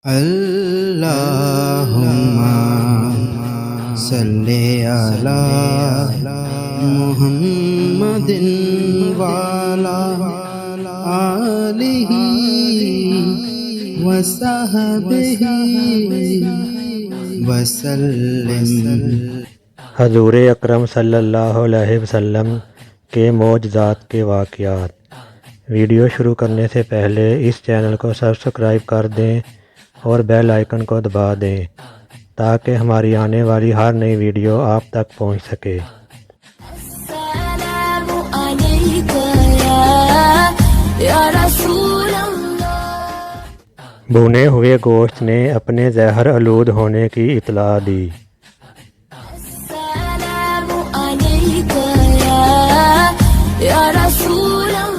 اللہم صلی علی محمد وعلی آلہ وصحبہ وسلم۔ حضور اکرم صلی اللہ علیہ وسلم کے معجزات کے واقعات۔ ویڈیو شروع کرنے سے پہلے اس چینل کو سبسکرائب کر دیں اور بیل آئیکن کو دبا دیں تاکہ ہماری آنے والی ہر نئی ویڈیو آپ تک پہنچ سکے۔ السلام علیک یا رسول اللہ۔ بھنے ہوئے گوشت نے اپنے زہر آلود ہونے کی اطلاع دی۔ السلام علیک یا رسول اللہ۔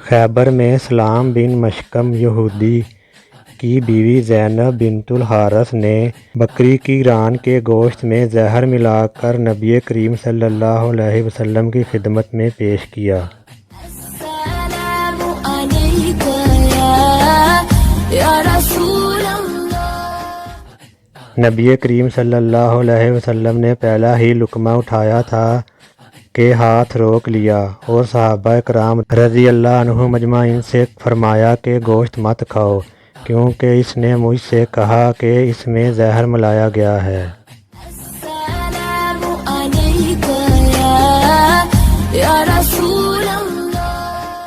خیبر میں سلام بن مشکم یہودی کی بیوی زینب بنت الحارث نے بکری کی ران کے گوشت میں زہر ملا کر نبی کریم صلی اللہ علیہ وسلم کی خدمت میں پیش کیا۔ السلام علیک یا رسول اللہ۔ نبی کریم صلی اللہ علیہ وسلم نے پہلا ہی لقمہ اٹھایا تھا کہ ہاتھ روک لیا اور صحابہ کرام رضی اللہ عنہم اجمعین سے فرمایا کہ گوشت مت کھاؤ کیونکہ اس نے مجھ سے کہا کہ اس میں زہر ملایا گیا ہے۔ السلام علیک یا رسول اللہ۔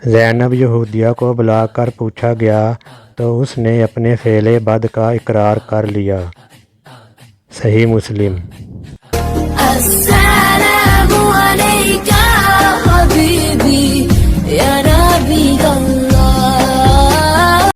زینب یہودیہ کو بلا کر پوچھا گیا تو اس نے اپنے فعل بد کا اقرار کر لیا۔ صحیح مسلم۔ السلام علیک